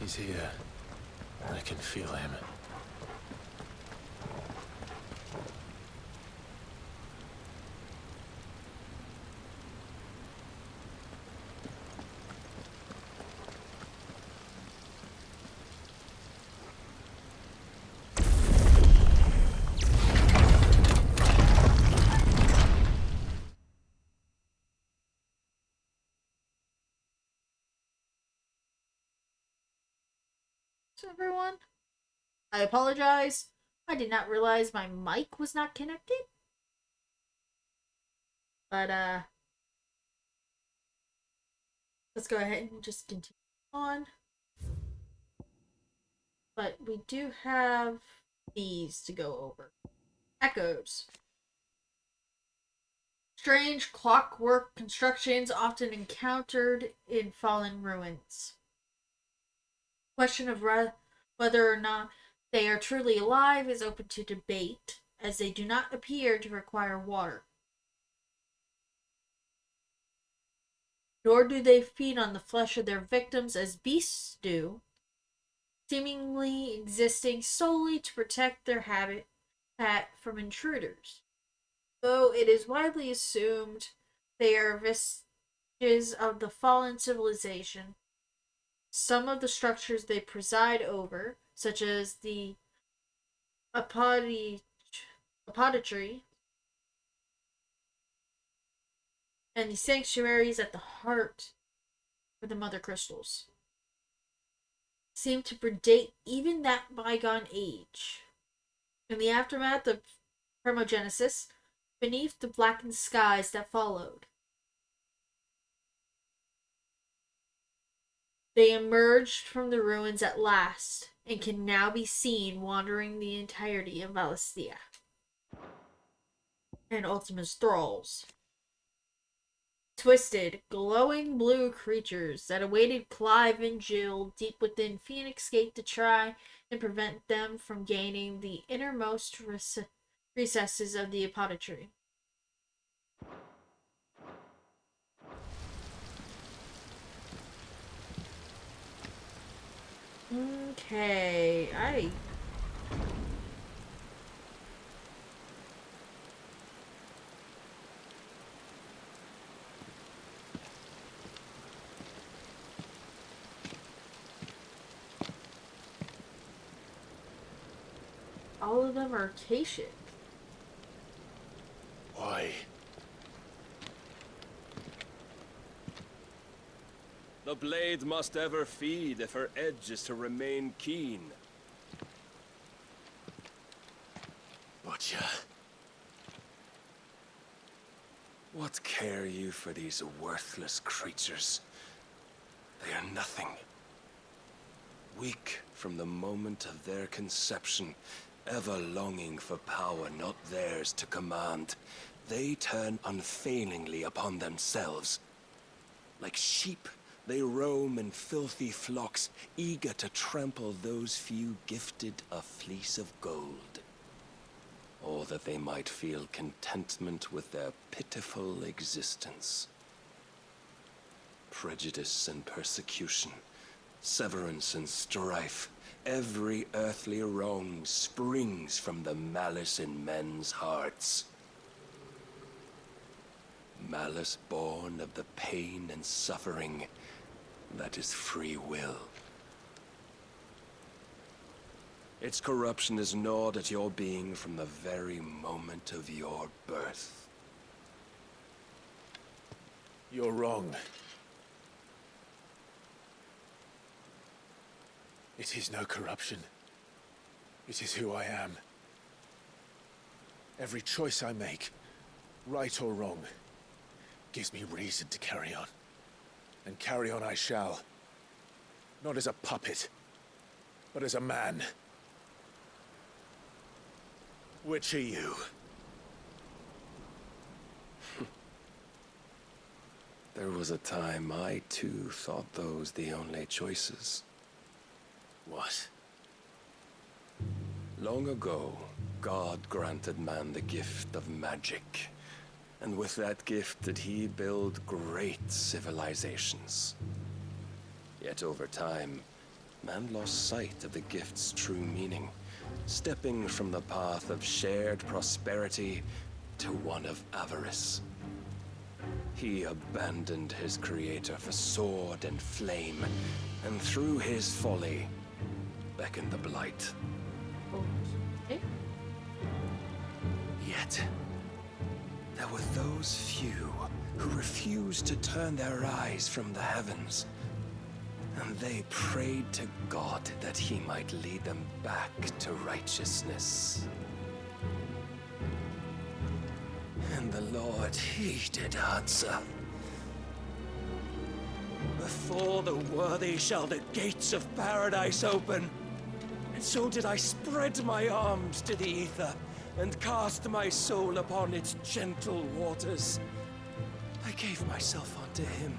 He's here. I can feel him. Everyone. I apologize. I did not realize my mic was not connected. But let's go ahead and just continue on. But we do have these to go over. Echoes. Strange clockwork constructions often encountered in fallen ruins. Question of whether or not they are truly alive is open to debate, as they do not appear to require water. Nor do they feed on the flesh of their victims as beasts do, seemingly existing solely to protect their habitat from intruders. Though it is widely assumed they are vestiges of the fallen civilization, some of the structures they preside over, such as the apodatory and the sanctuaries at the heart of the mother crystals, seem to predate even that bygone age. In the aftermath of Primogenesis, beneath the blackened skies that followed, they emerged from the ruins at last and can now be seen wandering the entirety of Valisthea and Ultima's thralls. Twisted, glowing blue creatures that awaited Clive and Jill deep within Phoenix Gate to try and prevent them from gaining the innermost recesses of the apodatory. Okay, all of them are Acacian. Why? The blade must ever feed if her edge is to remain keen. Butcher. What care you for these worthless creatures? They are nothing. Weak from the moment of their conception, ever longing for power not theirs to command, they turn unfailingly upon themselves. Like sheep, they roam in filthy flocks, eager to trample those few gifted a fleece of gold. Or that they might feel contentment with their pitiful existence. Prejudice and persecution, severance and strife, every earthly wrong springs from the malice in men's hearts. Malice born of the pain and suffering that is free will. Its corruption is gnawed at your being from the very moment of your birth. You're wrong. It is no corruption. It is who I am. Every choice I make, right or wrong, gives me reason to carry on. And carry on I shall. Not as a puppet, but as a man. Which are you? There was a time I too thought those the only choices. What? Long ago, God granted man the gift of magic. And with that gift did he build great civilizations. Yet over time, man lost sight of the gift's true meaning, stepping from the path of shared prosperity to one of avarice. He abandoned his creator for sword and flame, and through his folly, beckoned the blight. Okay. Yet, there were those few who refused to turn their eyes from the heavens, and they prayed to God that he might lead them back to righteousness. And the Lord, he did answer. Before the worthy shall the gates of paradise open. And so did I spread my arms to the ether, and cast my soul upon its gentle waters. I gave myself unto him.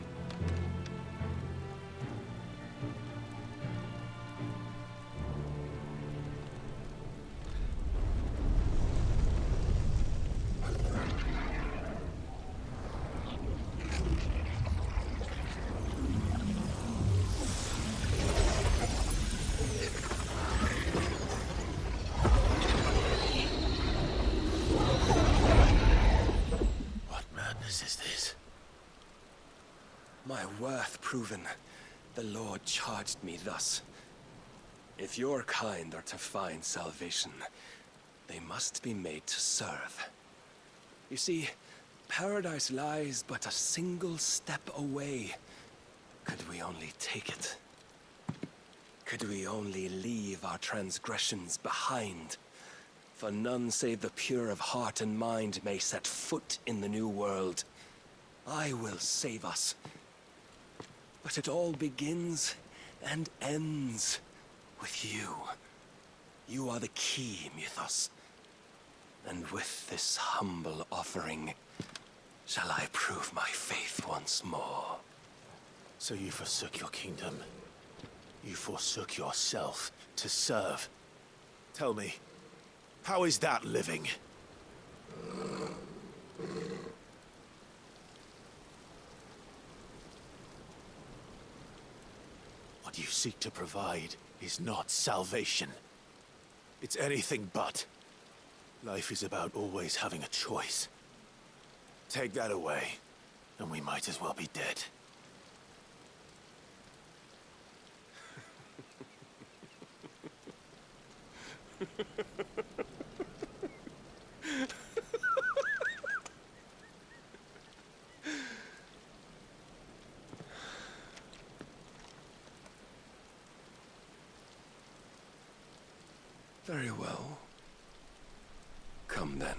My worth proven, the Lord charged me thus. If your kind are to find salvation, they must be made to serve. You see, paradise lies but a single step away. Could we only take it? Could we only leave our transgressions behind? For none save the pure of heart and mind may set foot in the new world. I will save us. But it all begins and ends with you. You are the key, Mythos. And with this humble offering, shall I prove my faith once more. So you forsook your kingdom. You forsook yourself to serve. Tell me, how is that living? What you seek to provide is not salvation. It's anything but. Life is about always having a choice. Take that away, and we might as well be dead. Very well. Come then.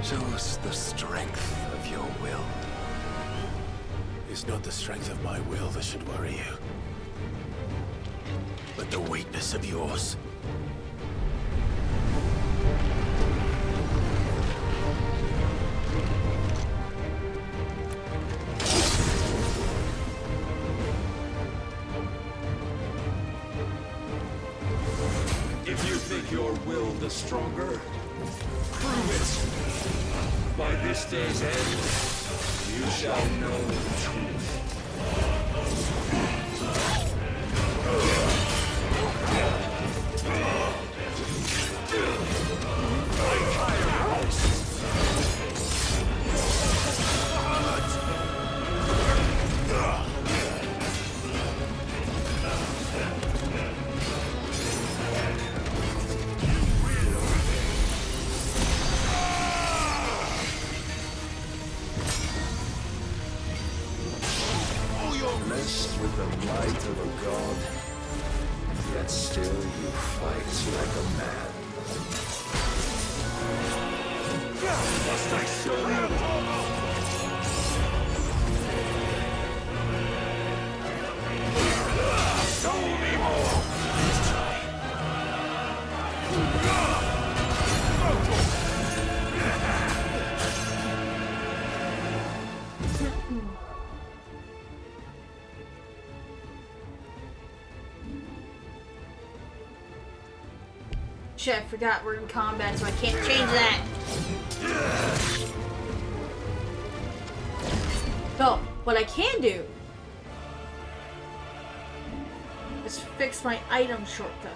Show us the strength of your will. It's not the strength of my will that should worry you, but the weakness of yours. If you think your will the stronger, prove it. By this day's end, you shall know the truth. Blessed with the might of a god, yet still you fight like a man. Must I show you? Show me more! Shit, I forgot we're in combat, so I can't change that. So, what I can do fix my item shortcut.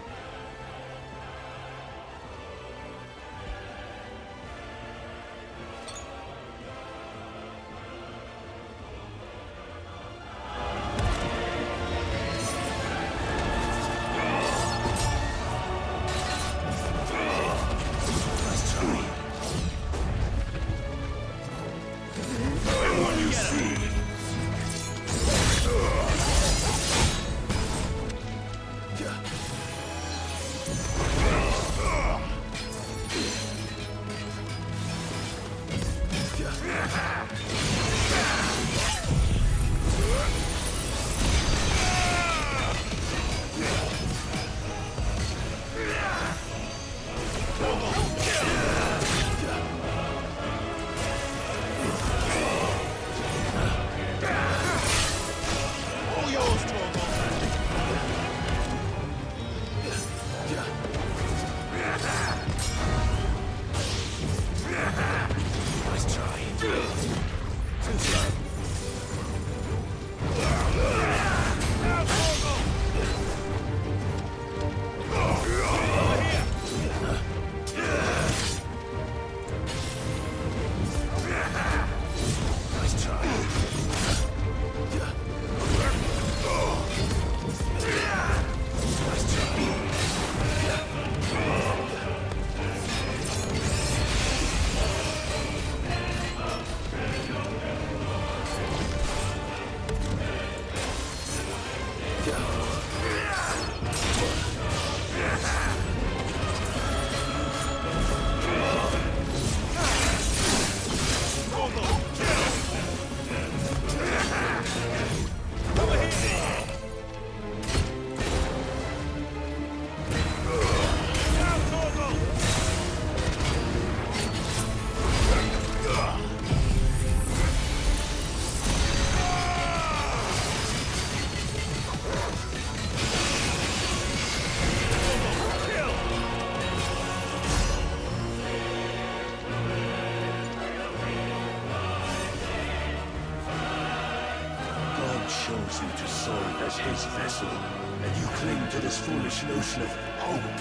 chose you to serve as his vessel, and you cling to this foolish notion of hope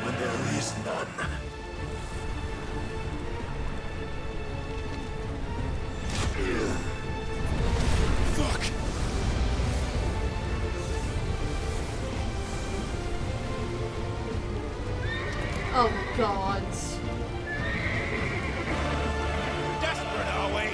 when there is none. Fuck! Oh, gods. Desperate, are we?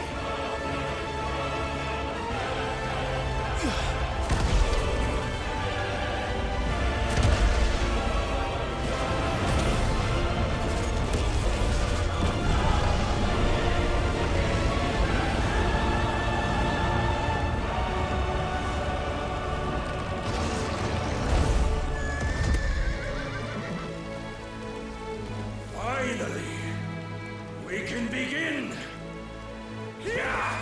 Finally, we can begin. Yeah.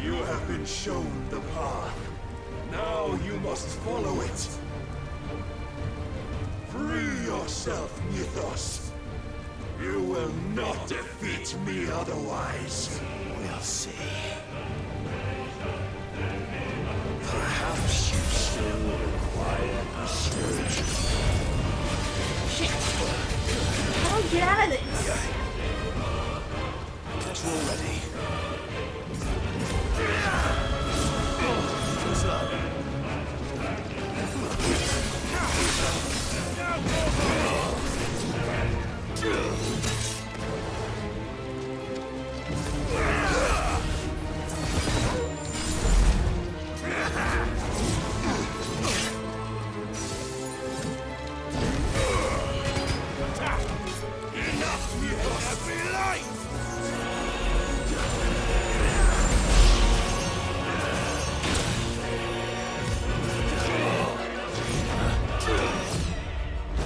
You have been shown the path. Now you must follow it. Free yourself, Mythos. You will not defeat me otherwise. We'll see. Perhaps you still require a surgeon. Shit. How do I get out of this? Guess we're ready. What's up? Every light!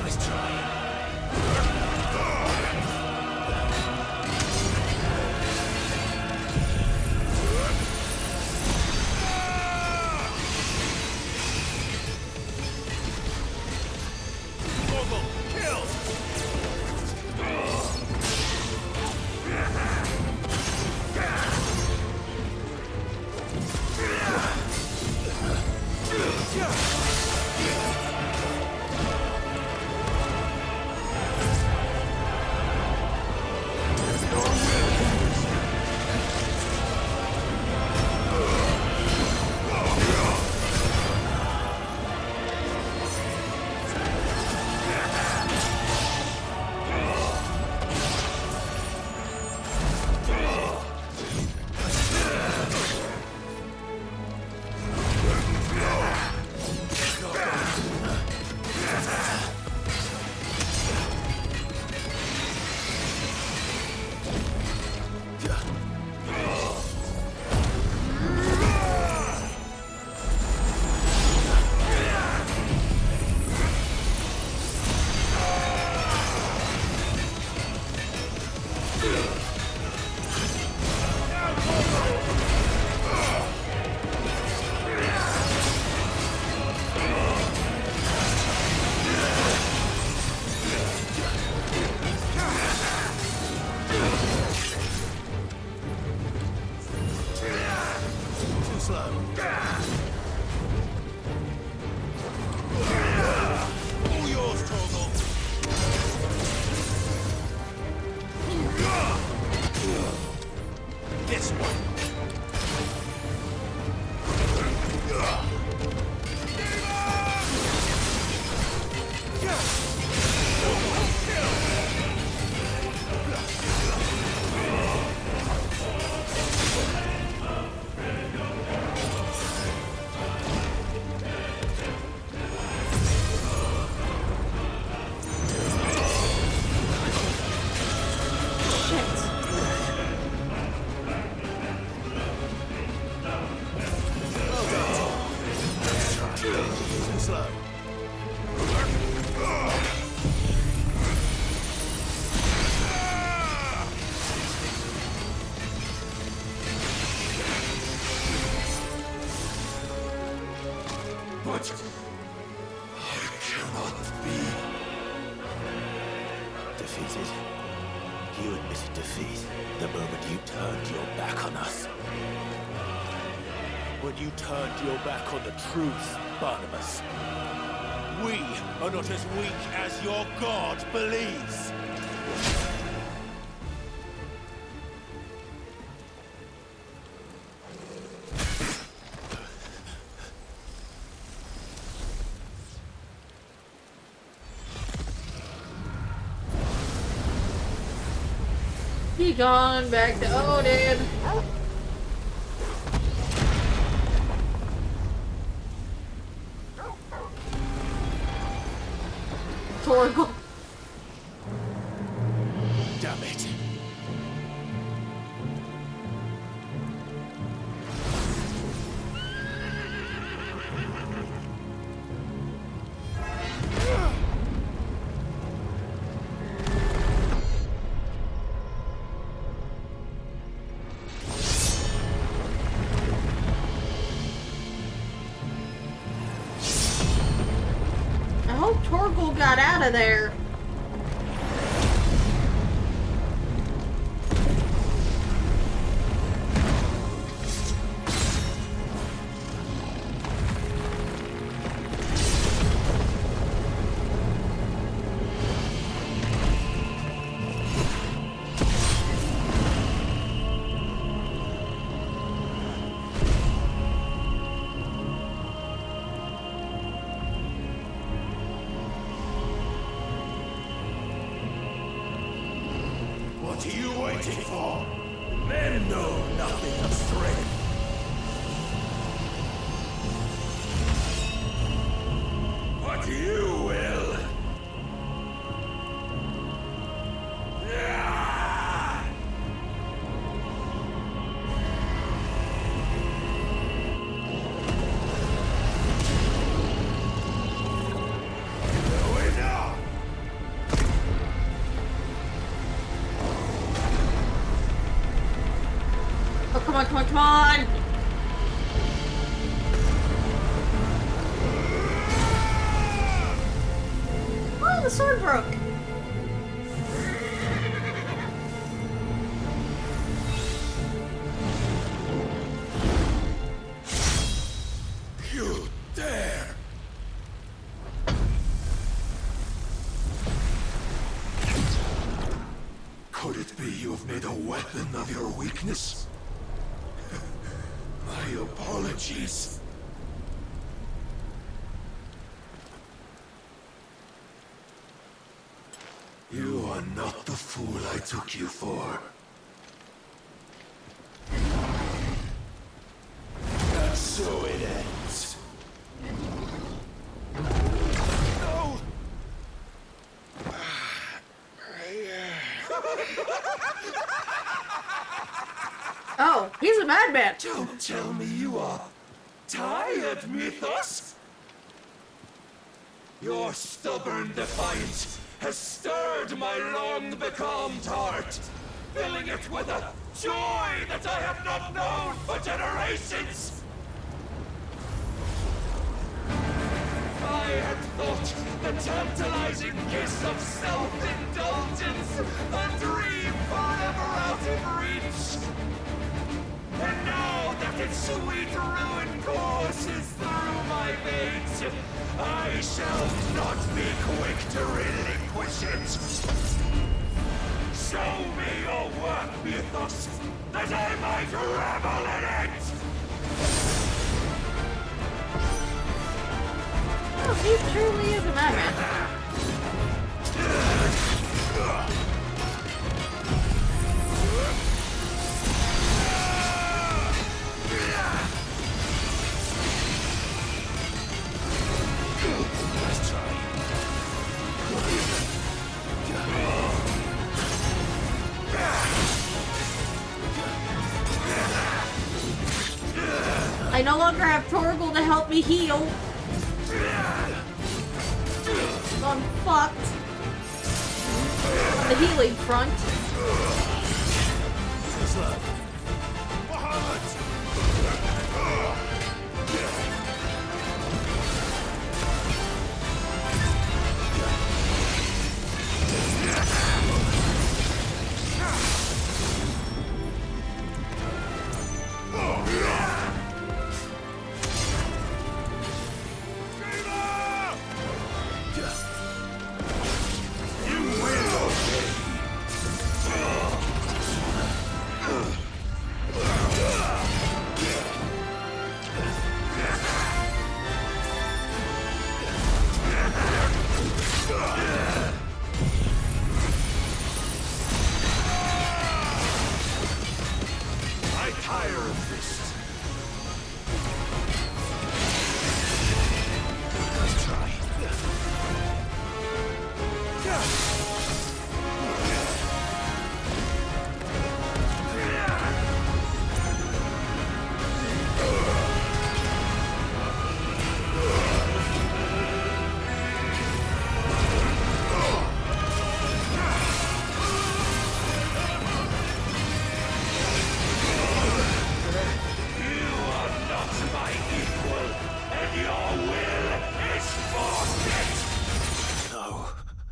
Nice try. Kill! But I cannot be. Defeated. You admitted defeat the moment you turned your back on us. When you turned your back on the truth, Barnabas. We are not as weak as your God believes. He gone back to Odin. Torgal. Damn it. I hope Torgal got out of there. What are you waiting for? Men know nothing of strength. But you will. Yeah. come on, come on, come on! Oh, the sword broke! You dare! Could it be you have made a weapon of your weakness? My apologies. You are not the fool I took you for. And so it ends. No! Oh, he's a madman! Don't tell me you are tired, Mythos. Your stubborn defiance has stirred my long-becalmed heart, filling it with a joy that I have not known for generations. I had thought the tantalizing kiss of self-indulgence a dream forever out of reach. And now that its sweet ruin courses through my veins, I shall not be quick to relinquish it. Show me your work, Mythos, that I might revel in it! Oh, he truly is a madman. Let's try. I no longer have Torgal to help me heal. I'm fucked. On the healing front.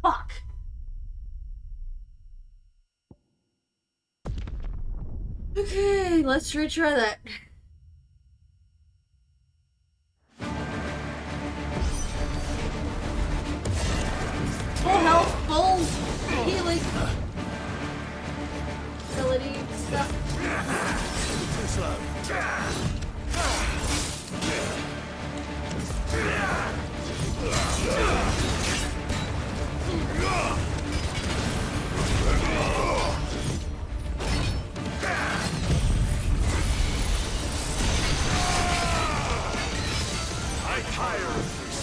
Fuck. Okay, let's retry that. Full health, full healing ability stuff. I tire of this.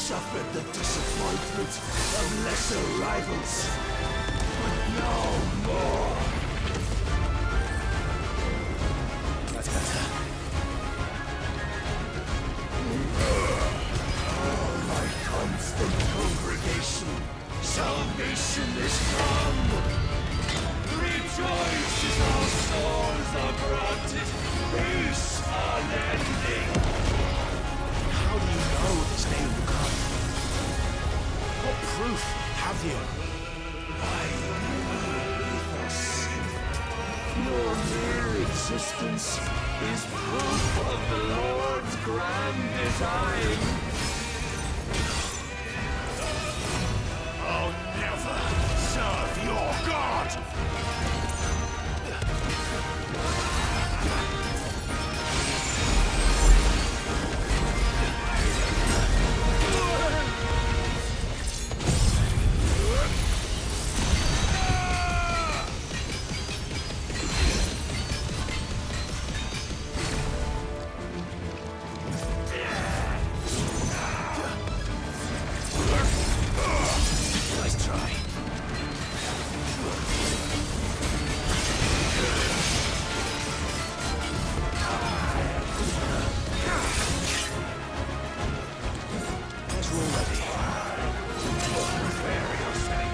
suffered the disappointment of lesser rivals, but no more. That's better. Oh, my constant congregation, salvation is come. Rejoice as our souls are granted peace unending. How do you know this day will come? What proof have you? Your mere existence is proof of the Lord's grand design. I'll never serve your god! Nice try. Let's roll ready. Prepare yourself.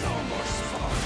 No more spark.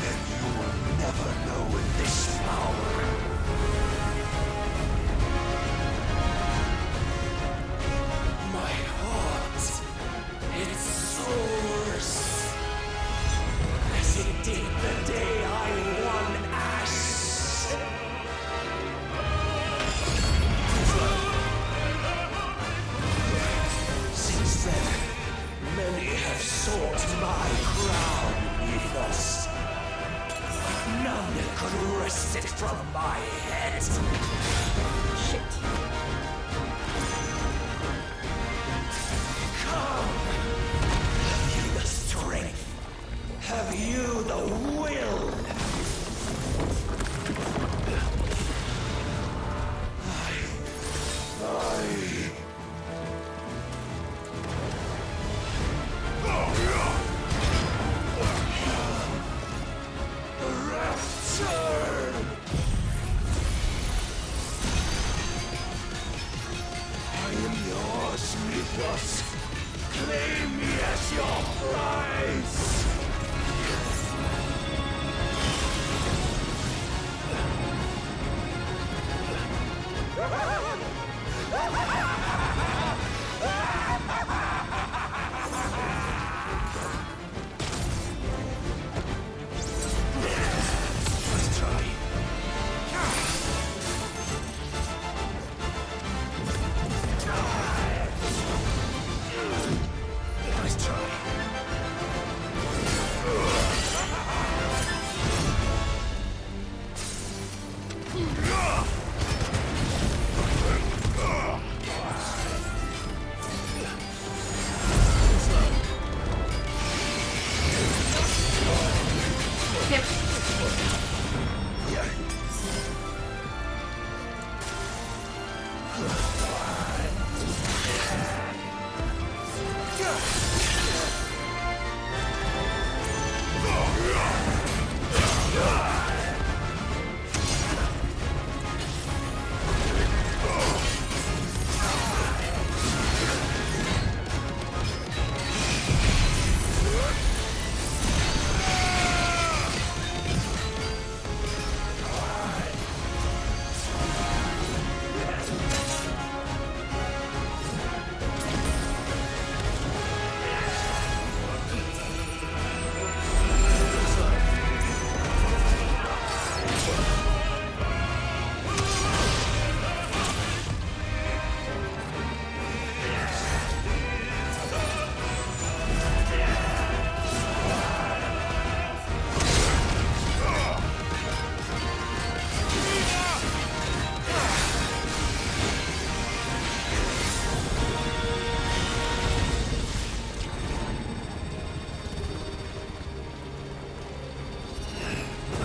Then you will never know this power. My heart, it soars, as it did the day I won Ash. Since then, many have sought my crown beneath us. None could wrest it from my head. Shit. Come! Have you the strength? Have you the will? Rapture! I am yours, Mythos. Claim me as your prize.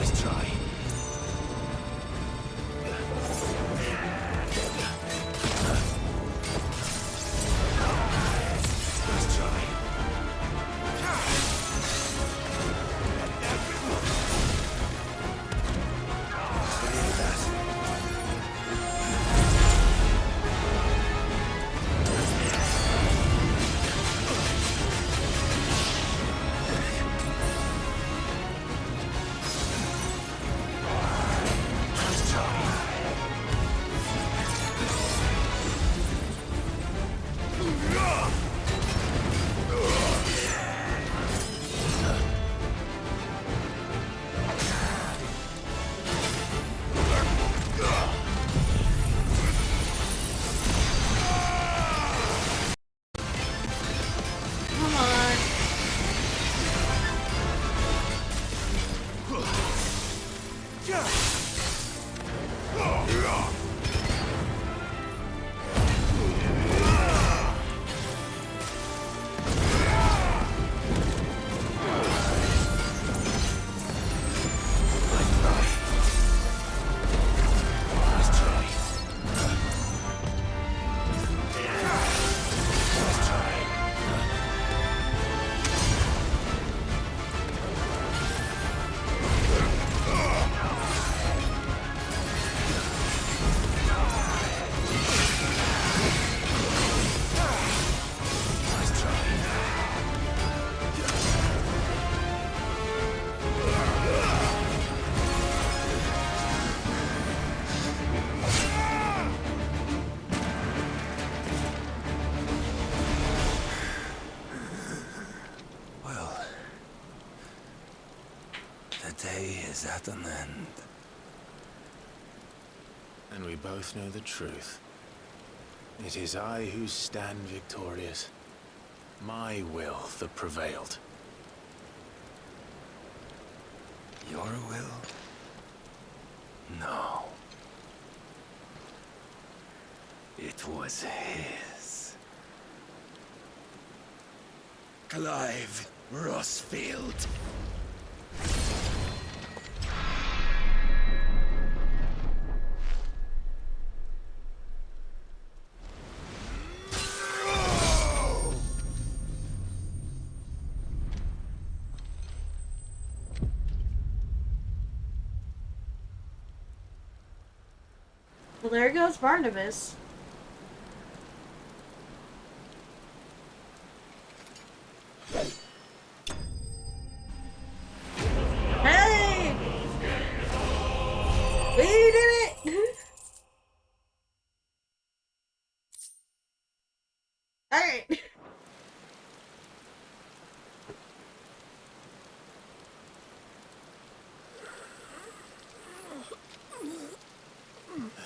Let's try. Let's try. Come on. Well, the day is at an end. And we both know the truth. It is I who stand victorious. My will that prevailed. Your will? No. It was his. Clive Rossfield. Well, there goes Barnabas. Hey! We did it! Alright.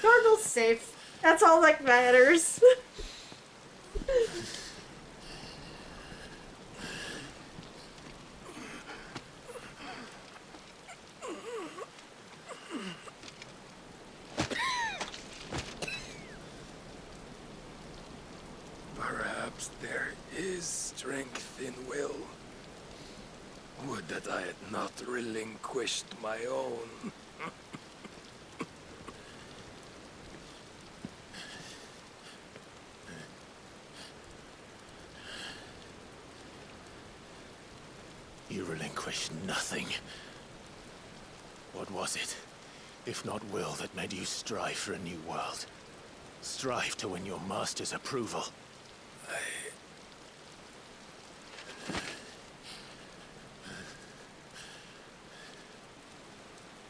Cardinal's safe. That's all that matters. Perhaps there is strength in will. Would that I had not relinquished my own. You relinquished nothing. What was it, if not will, that made you strive for a new world? Strive to win your master's approval?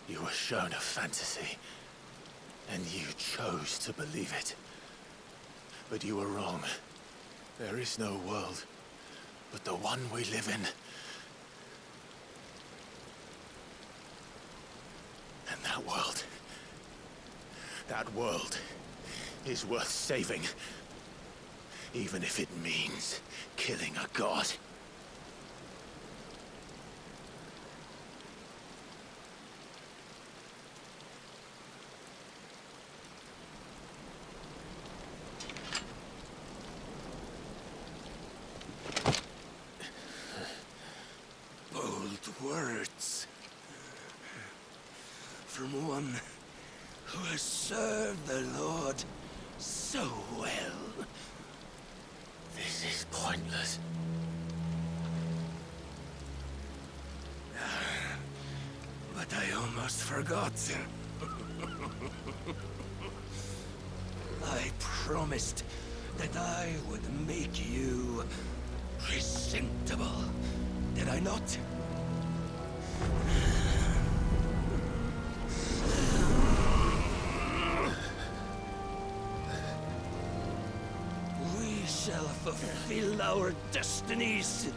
You were shown a fantasy, and you chose to believe it. But you were wrong. There is no world but the one we live in. And that world is worth saving, even if it means killing a god. Bold words. from one who has served the Lord so well. This is pointless. But I almost forgot. I promised that I would make you presentable. Did I not? We shall fulfill our destinies.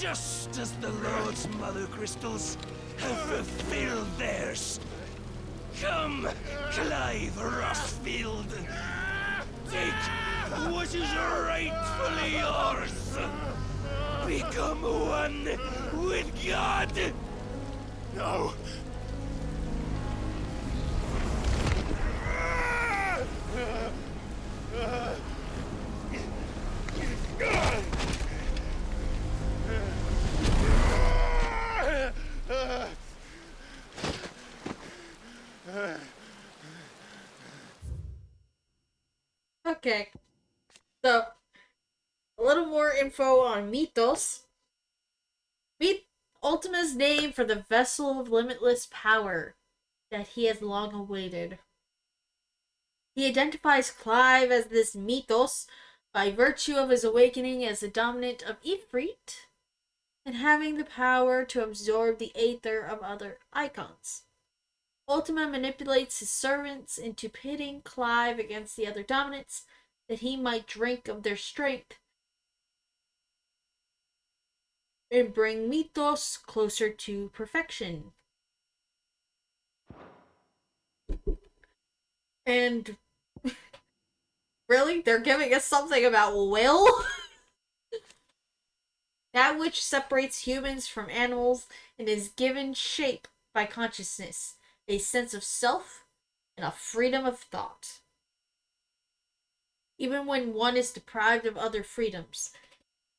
Just as the Lord's Mother Crystals have fulfilled theirs. Come, Clive Rossfield. Take what is rightfully yours. Become one with God. No! Okay. So, a little more info on Mythos. Ultima's name for the vessel of limitless power that he has long awaited. He identifies Clive as this Mythos by virtue of his awakening as the dominant of Ifrit and having the power to absorb the aether of other icons. Ultima manipulates his servants into pitting Clive against the other dominants that he might drink of their strength and bring Mythos closer to perfection. And really? They're giving us something about will? That which separates humans from animals and is given shape by consciousness, a sense of self, and a freedom of thought. Even when one is deprived of other freedoms,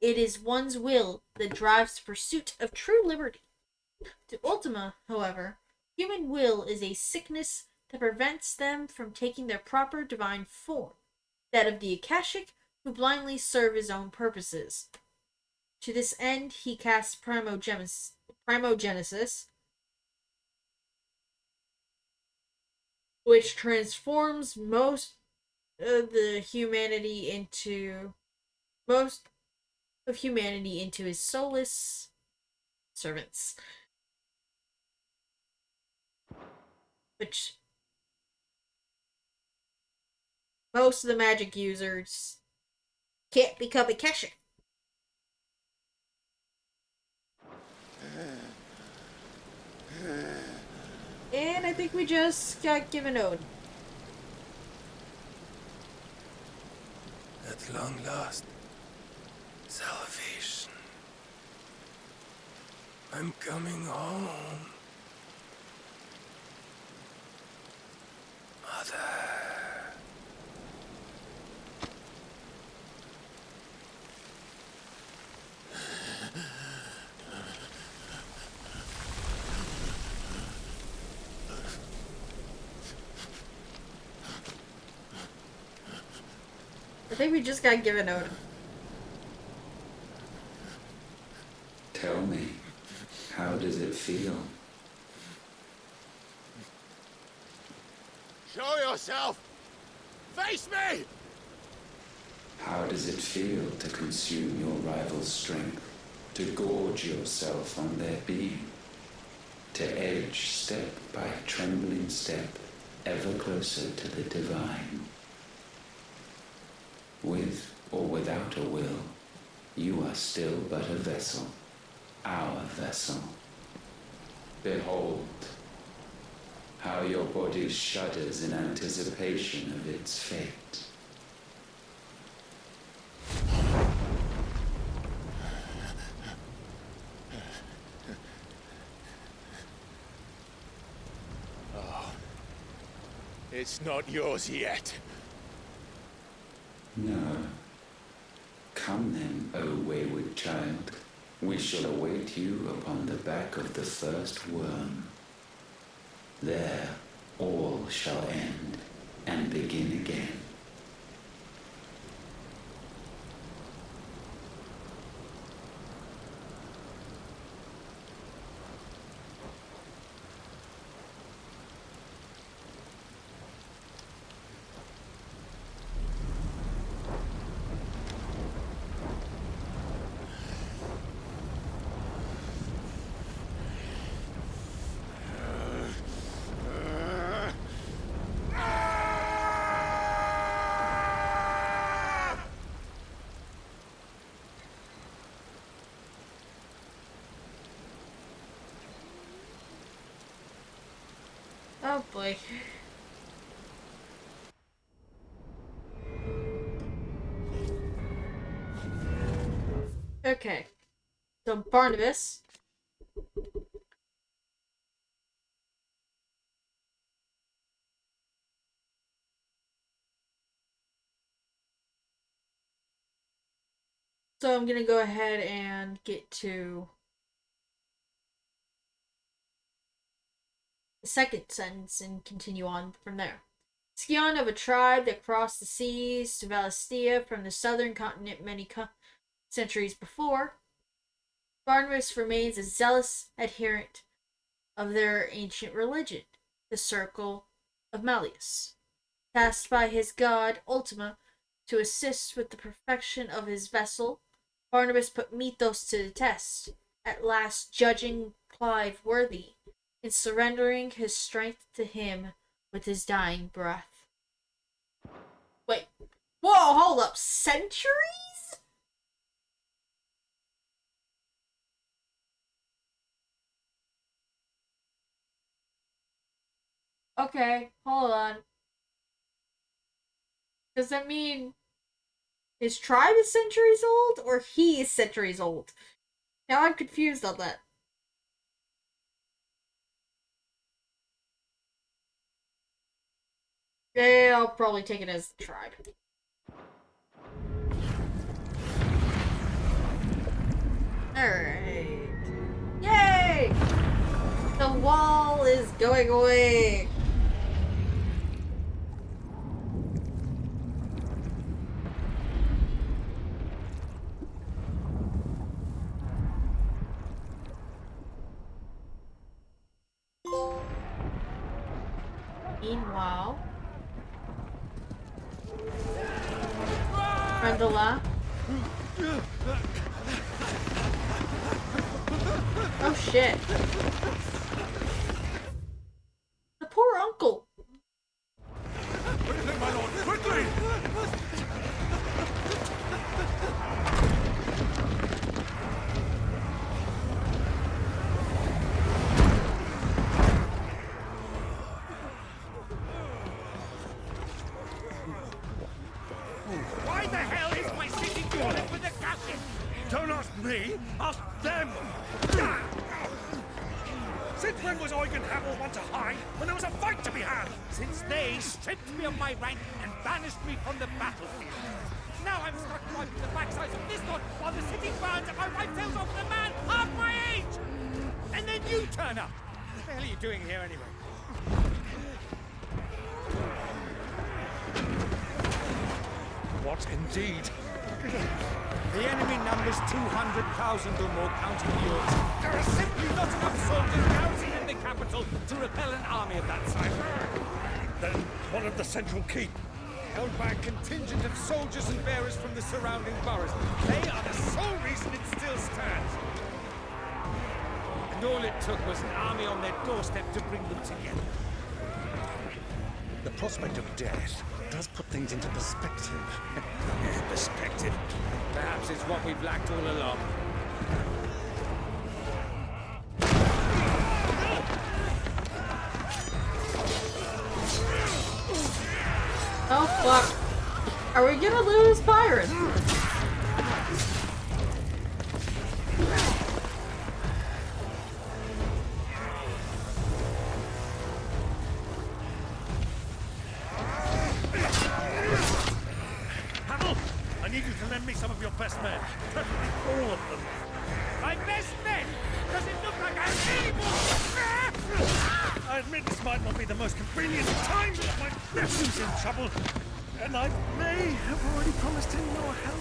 it is one's will that drives the pursuit of true liberty. To Ultima, however, human will is a sickness that prevents them from taking their proper divine form, that of the Akashic, who blindly serve his own purposes. To this end, he casts Primogenesis, which transforms most of humanity into his soulless servants. Which most of the magic users can't become Akashic. And I think we just got given Ode. At long last, salvation. I'm coming home. Mother. I think we just got given Ode. Tell me, how does it feel? Show yourself! Face me! How does it feel to consume your rival's strength, to gorge yourself on their being, to edge step by trembling step ever closer to the divine? With or without a will, you are still but a vessel, our vessel. Behold, how your body shudders in anticipation of its fate. It's not yours yet. No. Come then, O wayward child. We shall await you upon the back of the first worm. There, all shall end and begin again. Oh boy. Okay. So Barnabas. So I'm gonna go ahead and get to the second sentence and continue on from there. Scion of a tribe that crossed the seas to Valistia from the southern continent many centuries before, Barnabas remains a zealous adherent of their ancient religion, the Circle of Malleus. Tasked by his god Ultima to assist with the perfection of his vessel, Barnabas put Mythos to the test, at last judging Clive worthy in surrendering his strength to him with his dying breath. Wait. Whoa, hold up. Centuries? Okay, hold on. Does that mean his tribe is centuries old, or he is centuries old? Now I'm confused on that. Yeah, I'll probably take it as the tribe. Alright. Yay! The wall is going away! Meanwhile, Rendela. Oh shit. The poor uncle. What do you think, my lord? Quickly! Why the hell is my city falling with the castle? Don't ask me, ask them! Since when was Eugen Hamel one to hide when there was a fight to be had? Since they stripped me of my rank and banished me from the battlefield. Now I'm stuck wiping the backsides of this lot while the city burns and my wife tells off the man half my age! And then you turn up! What the hell are you doing here anyway? What indeed? The enemy numbers 200,000 or more, counting yours. There are simply not enough soldiers garrisoned in the capital to repel an army of that size. Then what of the central keep? Held by a contingent of soldiers and bearers from the surrounding boroughs. They are the sole reason it still stands. And all it took was an army on their doorstep to bring them together. The prospect of death does put things into perspective. Perspective? Perhaps it's what we've lacked all along. Oh fuck. Are we gonna lose Byron? I need you to lend me some of your best men. All of them. My best men? Does it look like I'm able? I admit this might not be the most convenient time, but my nephew's in trouble, and I may have already promised him your help.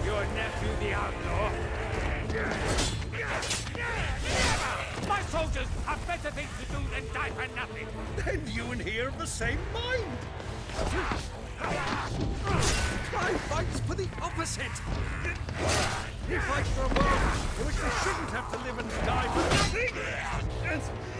Your nephew, the outlaw? My soldiers have better things to do than die for nothing. Then you and he are of the same mind. Clive fights for the opposite. He fights for a world in which they shouldn't have to live and die for nothing.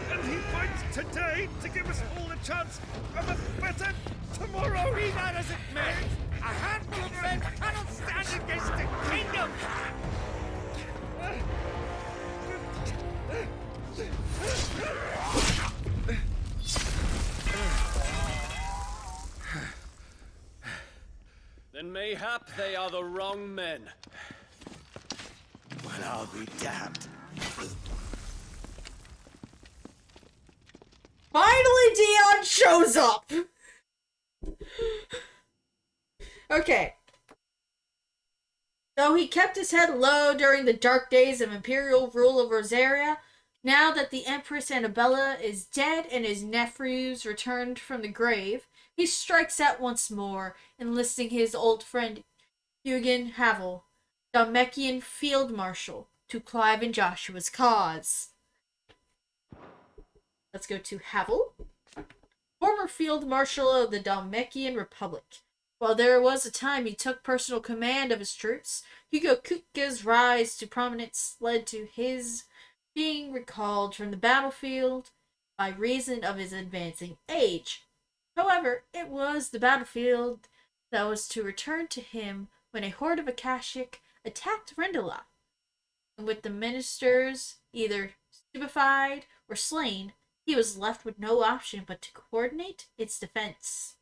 And he fights today to give us all a chance of a better tomorrow. Be that as it may, a handful of men cannot stand against the kingdom. Then mayhap they are the wrong men. Well, I'll be damned. Finally, Dion shows up! Okay. Though he kept his head low during the dark days of imperial rule of Rosaria, now that the Empress Annabella is dead and his nephews returned from the grave, he strikes out once more, enlisting his old friend Eugen Havel, Dalmatian Field Marshal, to Clive and Joshua's cause. Let's go to Havel, former Field Marshal of the Dalmatian Republic. While there was a time he took personal command of his troops, Hugo Kutka's rise to prominence led to his being recalled from the battlefield by reason of his advancing age. However, it was the battlefield that was to return to him when a horde of Akashic attacked Rendela, and with the ministers either stupefied or slain, he was left with no option but to coordinate its defense.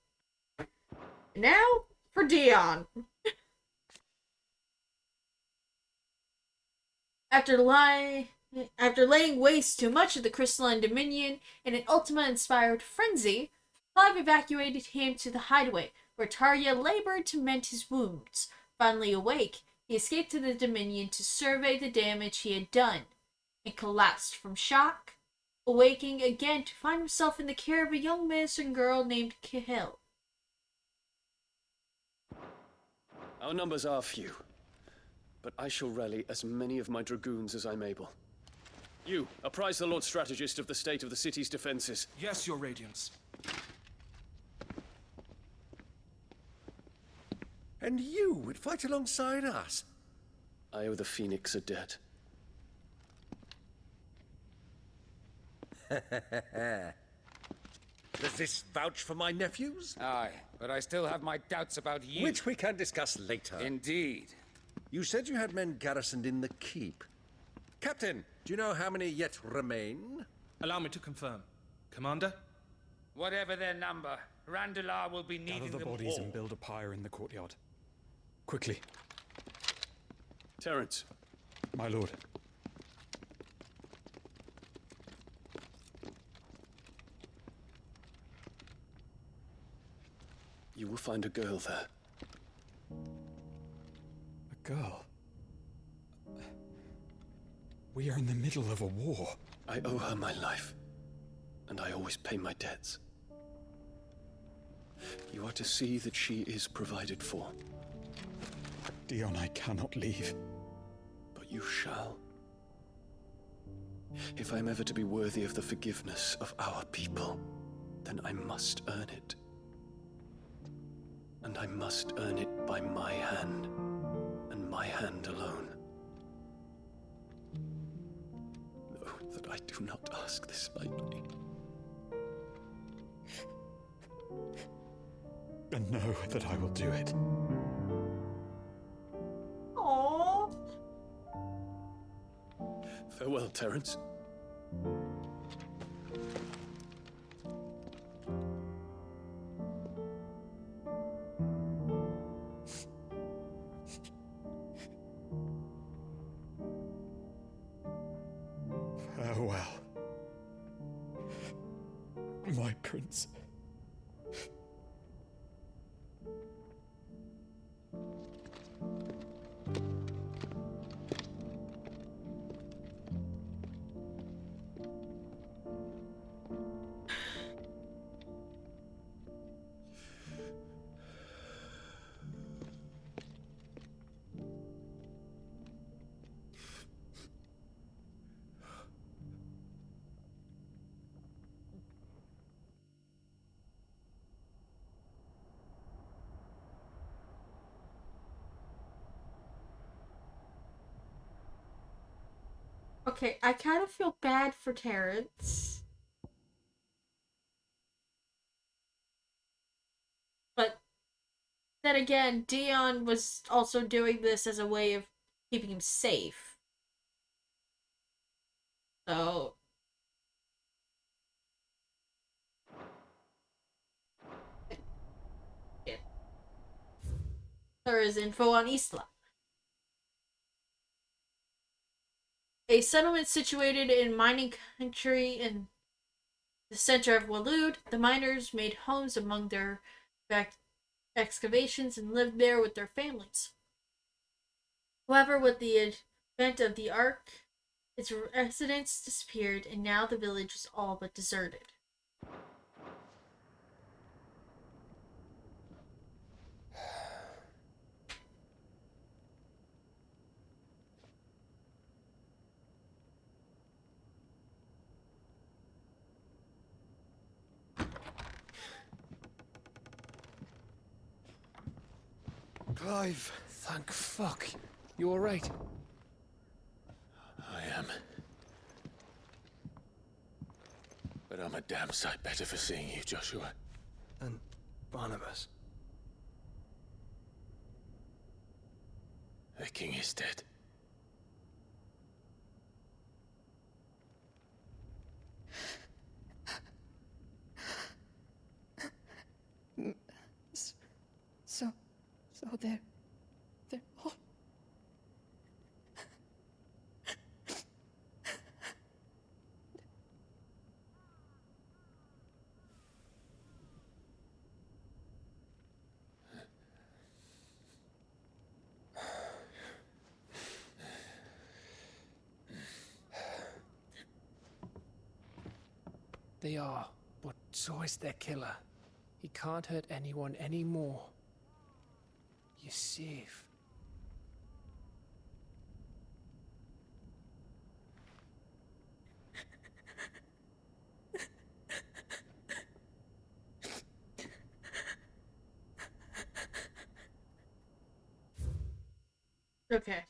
Now for Dion. After laying waste to much of the Crystalline Dominion in an Ultima-inspired frenzy, Clive evacuated him to the hideaway, where Tarja labored to mend his wounds. Finally awake, he escaped to the Dominion to survey the damage he had done, and collapsed from shock, awaking again to find himself in the care of a young ministering girl named Kihel. Our numbers are few, but I shall rally as many of my dragoons as I'm able. You, apprise the Lord Strategist of the state of the city's defenses. Yes, Your Radiance. And you would fight alongside us? I owe the Phoenix a debt. Does this vouch for my nephews? Aye, but I still have my doubts about you. Which we can discuss later. Indeed. You said you had men garrisoned in the keep. Captain, do you know how many yet remain? Allow me to confirm. Commander? Whatever their number, Randalar will be needing Gather the them bodies all. and build a pyre in the courtyard. Quickly, Terence, my lord. you will find a girl there. A girl. We are in the middle of a war. I owe her my life, and I always pay my debts. You are to see that she is provided for. Dion, I cannot leave. But you shall. If I'm ever to be worthy of the forgiveness of our people, then I must earn it. And I must earn it by my hand, and my hand alone. Know that I do not ask this lightly. And know that I will do it. Aww. Farewell, Terence. Farewell, my prince. Okay, I kind of feel bad for Terrence. But then again, Dion was also doing this as a way of keeping him safe. So yeah. There is info on Isla. A settlement situated in mining country in the center of Waloed. The miners made homes among their excavations and lived there with their families. However, with the advent of the Ark, its residents disappeared, and now the village is all but deserted. Clive, thank fuck. You alright? I am. But I'm a damn sight better for seeing you, Joshua. And Barnabas. The king is dead. So they're all... They are, but so is their killer. He can't hurt anyone anymore. You're safe. Okay.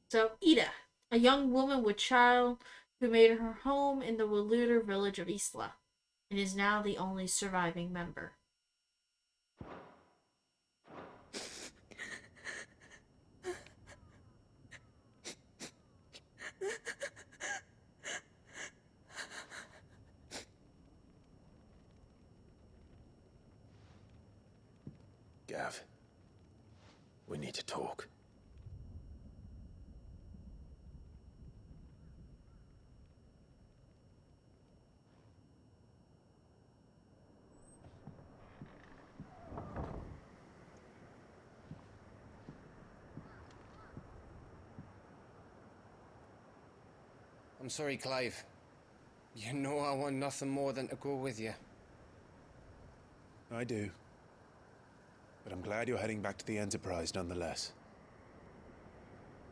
So, Ida, a young woman with child who made her home in the Waluder village of Isla, and is now the only surviving member. Gav, we need to talk. I'm sorry, Clive. You know I want nothing more than to go with you. I do. But I'm glad you're heading back to the Enterprise nonetheless.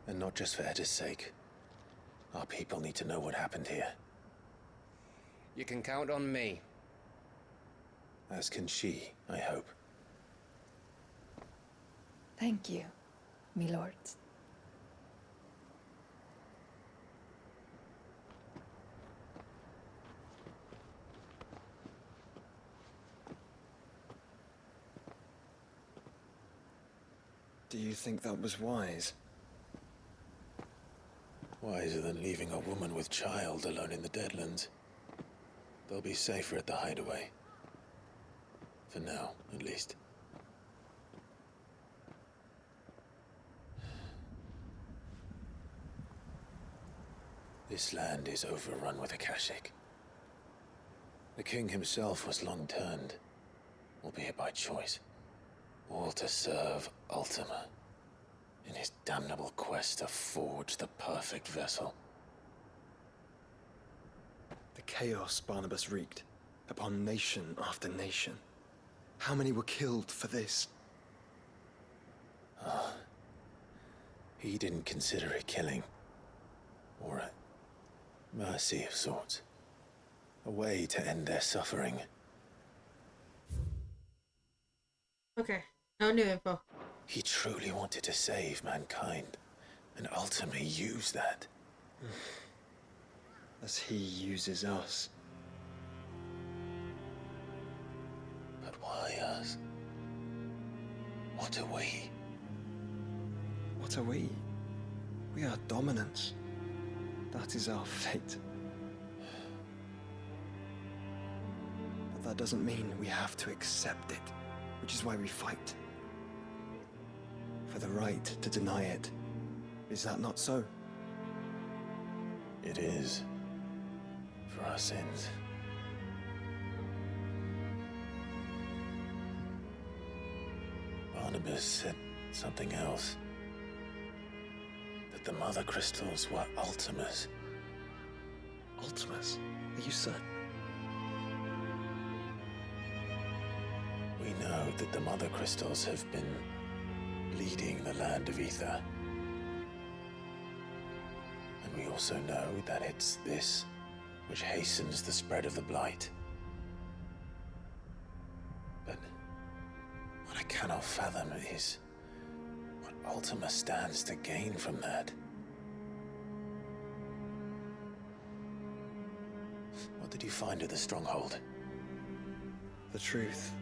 And not just for Edda's sake. Our people need to know what happened here. You can count on me. As can she, I hope. Thank you, me lords. Do you think that was wise? Wiser than leaving a woman with child alone in the Deadlands. They'll be safer at the hideaway. For now, at least. This land is overrun with Akashic. The king himself was long turned, albeit by choice, all to serve Ultima, in his damnable quest to forge the perfect vessel. The chaos Barnabas wreaked upon nation after nation. How many were killed for this? He didn't consider it killing. Or a mercy of sorts. A way to end their suffering. Okay, no new info. He truly wanted to save mankind, and ultimately used that. As he uses us. But why us? What are we? What are we? We are dominance. That is our fate. But that doesn't mean we have to accept it, which is why we fight. For the right to deny it. Is that not so? It is. For our sins. Barnabas said something else. That the Mother Crystals were Ultimas. Ultimas? Are you certain? We know that the Mother Crystals have been leading the land of Ether. And we also know that it's this which hastens the spread of the Blight. But what I cannot fathom is what Ultima stands to gain from that. What did you find at the Stronghold? The truth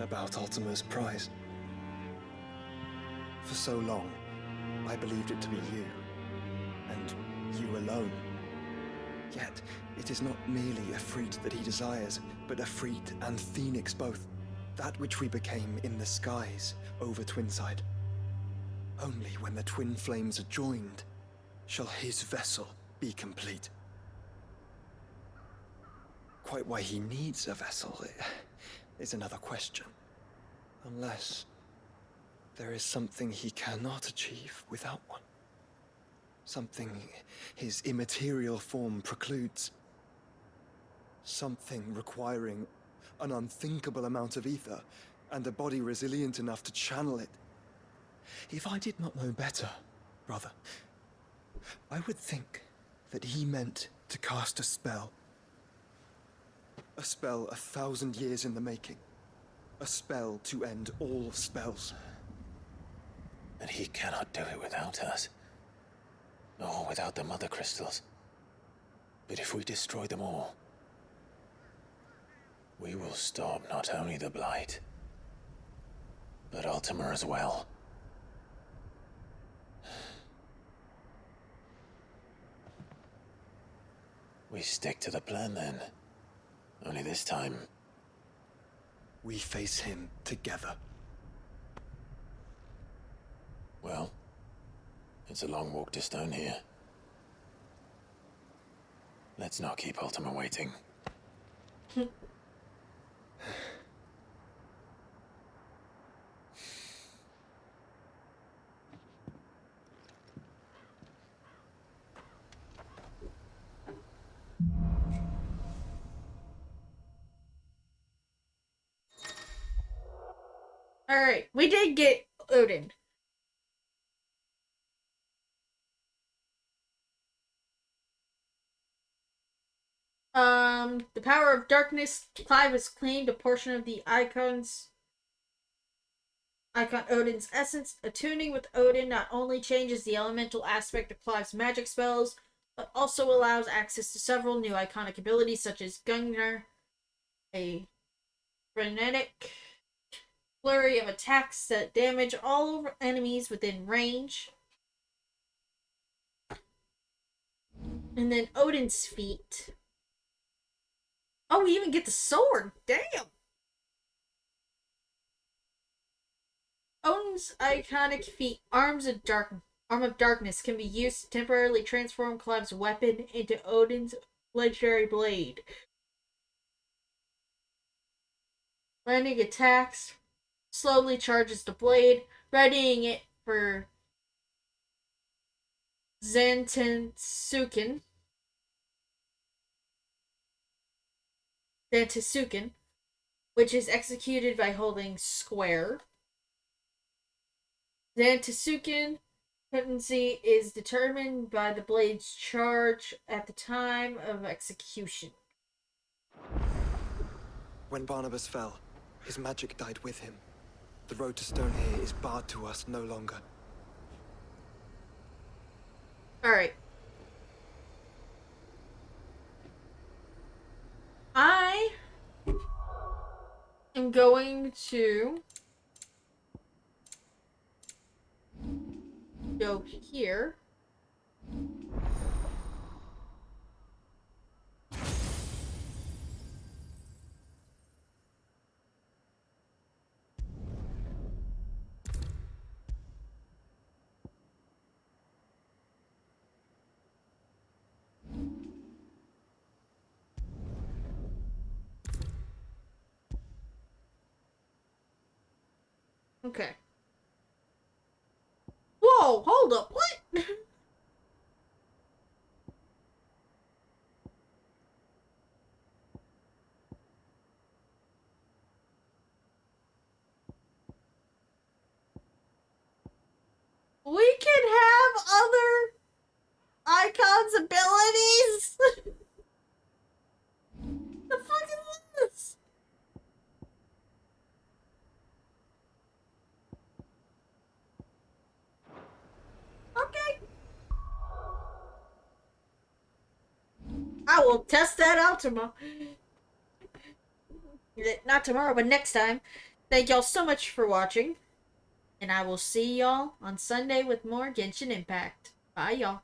about Ultima's prize. For so long, I believed it to be you, and you alone. Yet, it is not merely a freed that he desires, but a freed and phoenix both. That which we became in the skies over Twinside. Only when the twin flames are joined, shall his vessel be complete. Quite why he needs a vessel is another question. Unless there is something he cannot achieve without one. Something his immaterial form precludes. Something requiring an unthinkable amount of ether and a body resilient enough to channel it. If I did not know better, brother, I would think that he meant to cast a spell. A spell 1,000 years in the making. A spell to end all spells. And he cannot do it without us. Nor without the Mother Crystals. But if we destroy them all, we will stop not only the Blight, but Ultima as well. We stick to the plan then. Only this time, we face him together. Well, it's a long walk to Stone here. Let's not keep Ultima waiting. Alright, we did get Odin. The power of darkness. Clive has claimed a portion of the icon Odin's essence. Attuning with Odin not only changes the elemental aspect of Clive's magic spells, but also allows access to several new iconic abilities such as Gungnir, a frenetic flurry of attacks that damage all enemies within range. And then Odin's feat. Oh, we even get the sword. Damn. Odin's iconic feat, Arm of Darkness, can be used to temporarily transform Clive's weapon into Odin's legendary blade. Landing attacks slowly charges the blade, readying it for Zantetsuken, which is executed by holding square. Zantetsuken potency is determined by the blade's charge at the time of execution. When Barnabas fell, his magic died with him. The road to Stonehere is barred to us no longer. Alright. I'm going to go here. Okay. Whoa, hold up, what? We can have other icons' abilities? The fuck is this? Okay. I will test that out tomorrow. Not tomorrow, but next time. Thank y'all so much for watching. And I will see y'all on Sunday with more Genshin Impact. Bye, y'all.